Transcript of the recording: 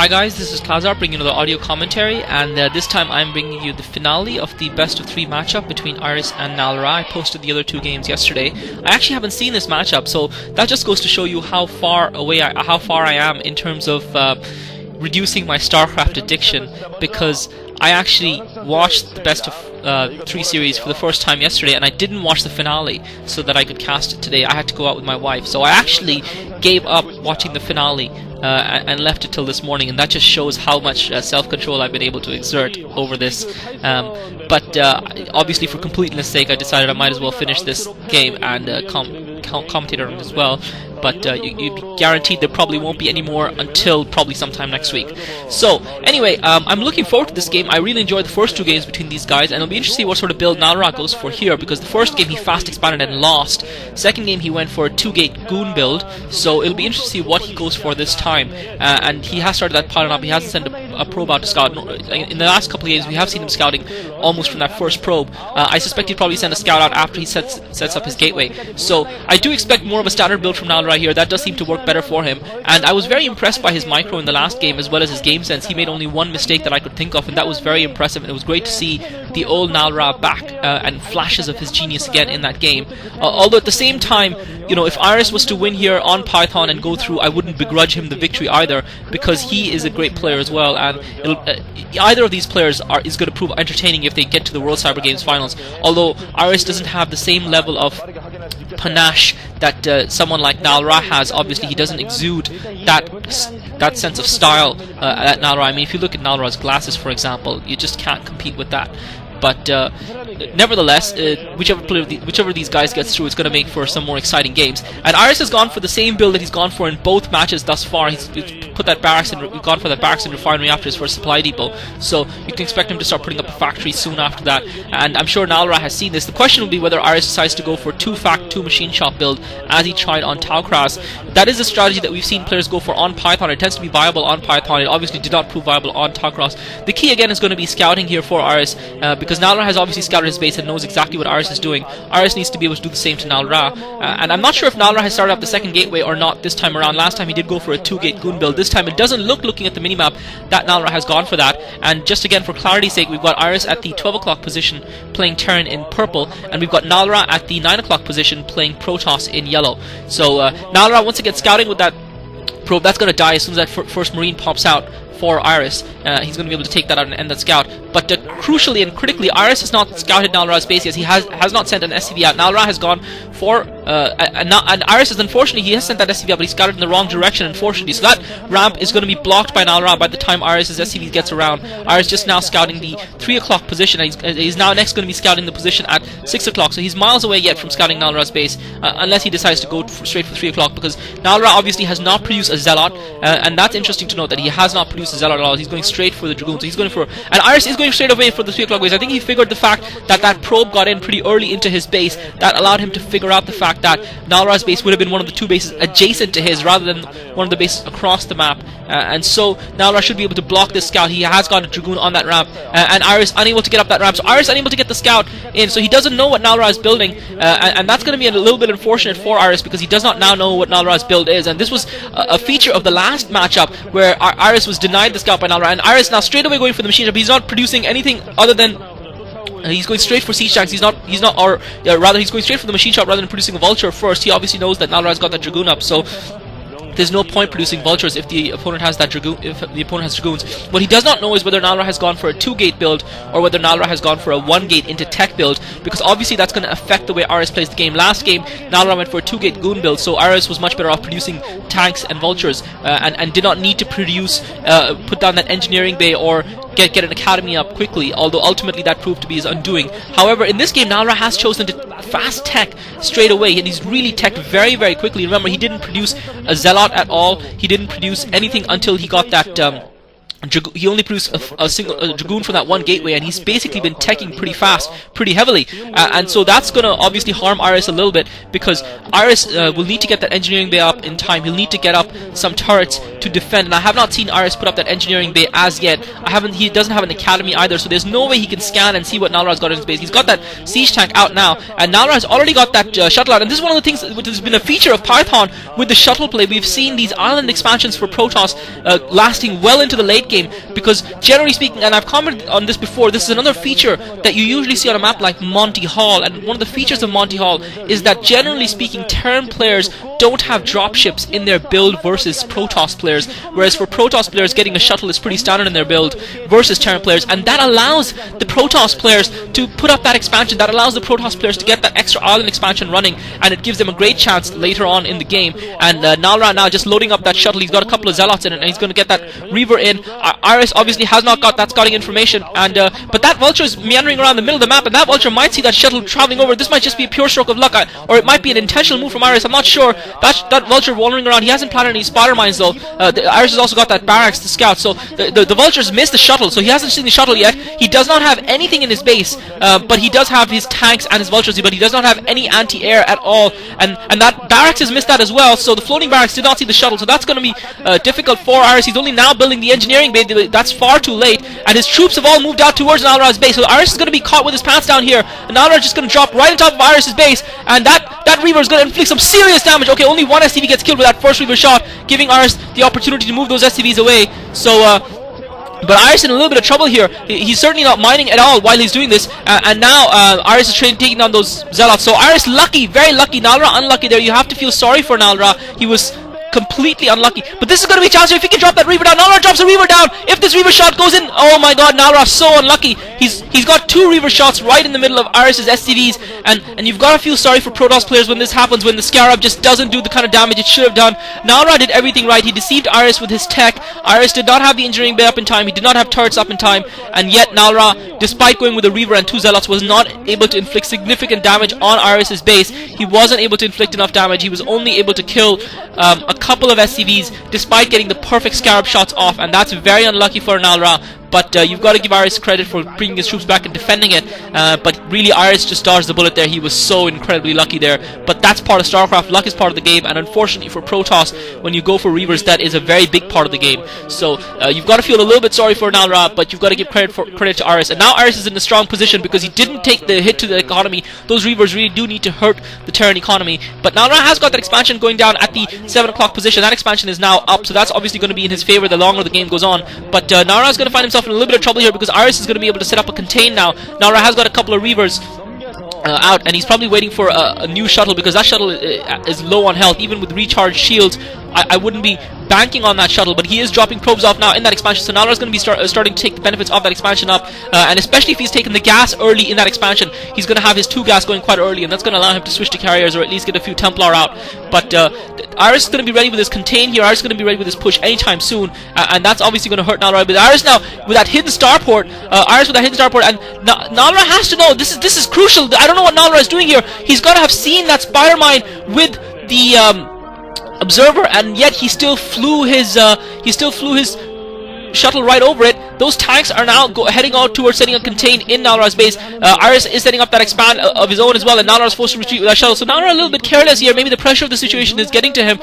Hi guys, this is Klazart bringing you another audio commentary, and this time I'm bringing you the finale of the best of 3 matchup between Iris and Nalra. I posted the other 2 games yesterday. I actually haven't seen this matchup, so that just goes to show you how far I am in terms of reducing my StarCraft addiction, because I actually watched the best of 3 series for the first time yesterday, and I didn't watch the finale so that I could cast it today. I had to go out with my wife, so I actually gave up watching the finale and left it till this morning, and that just shows how much self-control I've been able to exert over this. But obviously, for completeness sake, I decided I might as well finish this game and commentate on it as well. But you'd be guaranteed there probably won't be any more until probably sometime next week. So anyway, I'm looking forward to this game. I really enjoyed the first 2 games between these guys, and it'll be interesting to see what sort of build Nalra goes for here, because the first game he fast expanded and lost. Second game he went for a 2-gate goon build, so it'll be interesting to see what he goes for this time. And he has started that pilot up. He hasn't sent a probe out to scout. In the last couple of games we have seen him scouting almost from that first probe. I suspect he'll probably send a scout out after he sets up his gateway. So I do expect more of a standard build from Nalra here. That does seem to work better for him, and I was very impressed by his micro in the last game as well as his game sense. He made only one mistake that I could think of, and that was very impressive, and it was great to see the old Nalra back and flashes of his genius again in that game. Although at the same time, you know, if Iris was to win here on Python and go through, I wouldn't begrudge him the victory either, because he is a great player as well, and either of these players is going to prove entertaining if they get to the World Cyber Games finals. Although Iris doesn't have the same level of panache that someone like Nalra has. Obviously he doesn't exude that sense of style that Nalra. I mean, if you look at Nalra's glasses, for example, you just can't compete with that. But nevertheless, whichever of these guys gets through, it's going to make for some more exciting games. And Iris has gone for the same build that he's gone for in both matches thus far. He's put that barracks and gone for that barracks and refinery after his first supply depot. So you can expect him to start putting up a factory soon after that. And I'm sure Nalra has seen this. The question will be whether Iris decides to go for 2 machine shop build as he tried on Taukras. That is a strategy that we've seen players go for on Python. It tends to be viable on Python. It obviously did not prove viable on Taukras. The key again is going to be scouting here for Iris, because Nalra has obviously scouted his base and knows exactly what Iris is doing. Iris needs to be able to do the same to Nalra, and I'm not sure if Nalra has started up the second gateway or not this time around. Last time he did go for a 2-gate goon build. This time it doesn't look, looking at the minimap, that Nalra has gone for that. And just again for clarity's sake, we've got Iris at the 12 o'clock position playing Terran in purple, and we've got Nalra at the 9 o'clock position playing Protoss in yellow. So Nalra, once again scouting with that probe, that's going to die as soon as that first Marine pops out for Iris. He's going to be able to take that out and end that scout. But crucially and critically, Iris has not scouted Nalra's base yet. He has not sent an SCV out. Nalra has gone for and Iris is, unfortunately, he has sent that SCV out, but he scouted in the wrong direction, unfortunately. So that ramp is going to be blocked by Nalra by the time Iris's SCV gets around. Iris just now scouting the 3 o'clock position, and he's now next going to be scouting the position at 6 o'clock. So he's miles away yet from scouting Nalra's base, unless he decides to go straight for 3 o'clock, because Nalra obviously has not produced a Zealot, and that's interesting to note that he has not produced a Zealot at all. He's going straight for the Dragoons. So he's going for, and Iris is going straight away for the 3 o'clock base. I think he figured the fact that that probe got in pretty early into his base, that allowed him to figure out the fact that Nalra's base would have been one of the 2 bases adjacent to his rather than one of the bases across the map, and so Nalra should be able to block this scout. He has got a Dragoon on that ramp, and Iris unable to get up that ramp. So Iris unable to get the scout in, so he doesn't know what Nalra is building, and that's going to be a little bit unfortunate for Iris, because he does not now know what Nalra's build is. And this was a feature of the last matchup where Iris was denied the scout by Nalra, and Iris now straight away going for the machine shop. He's not producing anything other than he's going straight for siege tanks. He's going straight for the machine shop rather than producing a vulture first. He obviously knows that Nalra's got that Dragoon up, so there's no point producing vultures if the opponent has that Dragoon. If the opponent has Dragoons, what he does not know is whether Nalra has gone for a 2-gate build or whether Nalra has gone for a 1-gate into tech build, because obviously that's going to affect the way Iris plays the game. Last game, Nalra went for a 2-gate goon build, so Iris was much better off producing tanks and vultures, and did not need to put down that engineering bay or get an academy up quickly, although ultimately that proved to be his undoing. However, in this game, Nalra has chosen to fast tech straight away, and he's really teched very, very quickly. Remember, he didn't produce a Zealot at all. He didn't produce anything until he got that He only produced a single Dragoon from that one gateway, and he's basically been teching pretty fast, pretty heavily, and so that's going to obviously harm Iris a little bit, because Iris will need to get that engineering bay up in time. He'll need to get up some turrets to defend, and I have not seen Iris put up that engineering bay as yet. He doesn't have an academy either, so there's no way he can scan and see what Nalra's got in his base. He's got that siege tank out now, and Nalra has already got that shuttle out, and this is one of the things which has been a feature of Python with the shuttle play. We've seen these island expansions for Protoss lasting well into the late game, because generally speaking, and I've commented on this before, this is another feature that you usually see on a map like Monty Hall, and one of the features of Monty Hall is that generally speaking, Terran players don't have dropships in their build versus Protoss players, whereas for Protoss players, getting a shuttle is pretty standard in their build versus Terran players, and that allows the Protoss players to put up that expansion, that allows the Protoss players to get that extra island expansion running, and it gives them a great chance later on in the game. And Nalra now just loading up that shuttle. He's got a couple of zealots in it, and he's going to get that Reaver in. Iris obviously has not got that scouting information, and but that vulture is meandering around the middle of the map, and that vulture might see that shuttle traveling over. This might just be a pure stroke of luck, or it might be an intentional move from Iris. I'm not sure. That vulture wandering around, he hasn't planted any spider mines though. Iris has also got that barracks to scout, so the vultures missed the shuttle, so he hasn't seen the shuttle yet. He does not have anything in his base, but he does have his tanks and his vultures, but he does not have any anti-air at all, and that barracks has missed that as well, so the floating barracks did not see the shuttle, so that's going to be difficult for Iris. He's only now building the engineering bay. That's far too late, and his troops have all moved out towards Nalra's base, so Iris is going to be caught with his pants down here, and Nalra is just going to drop right on top of Iris's base, and that Reaver is going to inflict some serious damage. Okay, only one SCV gets killed with that first Reaver shot, giving Iris the opportunity to move those SCVs away. So but Iris in a little bit of trouble here. He's certainly not mining at all while he's doing this, and now Iris is taking down those zealots. So Iris lucky, very lucky. Nalra unlucky there. You have to feel sorry for Nalra. He was completely unlucky, but this is going to be a chance here. If he can drop that Reaver down, Nalra drops a Reaver down. If this Reaver shot goes in, oh my god, Nalra so unlucky. He's got two Reaver shots right in the middle of Iris's SCVs, and you've got to feel sorry for Protoss players when this happens, when the Scarab just doesn't do the kind of damage it should have done. Nalra did everything right. He deceived Iris with his tech. Iris did not have the engineering bay up in time. He did not have turrets up in time, and yet Nalra, despite going with a Reaver and two Zealots, was not able to inflict significant damage on Iris's base. He wasn't able to inflict enough damage. He was only able to kill a couple of SCVs despite getting the perfect Scarab shots off, and that's very unlucky for Nalra. But you've got to give Iris credit for bringing his troops back and defending it. But really, Iris just dodged the bullet there. He was so incredibly lucky there. But that's part of StarCraft. Luck is part of the game. And unfortunately for Protoss, when you go for Reavers, that is a very big part of the game. So you've got to feel a little bit sorry for Nalra, but you've got to give credit to Iris. And now Iris is in a strong position because he didn't take the hit to the economy. Those Reavers really do need to hurt the Terran economy. But Nalra has got that expansion going down at the 7 o'clock position. That expansion is now up, so that's obviously going to be in his favor the longer the game goes on. But Nalra is going to find himself in a little bit of trouble here because Iris is going to be able to set up a contain now. Nalra has got a couple of Reavers out, and he's probably waiting for a new shuttle because that shuttle is low on health. Even with recharged shields, I wouldn't be banking on that shuttle, but he is dropping probes off now in that expansion, so Nalra is going to be starting to take the benefits of that expansion up, and especially if he's taken the gas early in that expansion, he's going to have his 2 gas going quite early, and that's going to allow him to switch to carriers or at least get a few Templar out. But Iris is going to be ready with his contain here. Iris is going to be ready with his push anytime soon, and that's obviously going to hurt Nalra. But Iris now with that hidden starport, and Nalra has to know this is crucial. I don't know what Nalra is doing here. He's got to have seen that spider mine with the observer, and yet he still flew his shuttle right over it. Those tanks are now heading out towards setting up contain in Nalra's base. Iris is setting up that expand of his own as well, and Nalra is forced to retreat with that shuttle. So Nalra a little bit careless here. Maybe the pressure of the situation is getting to him.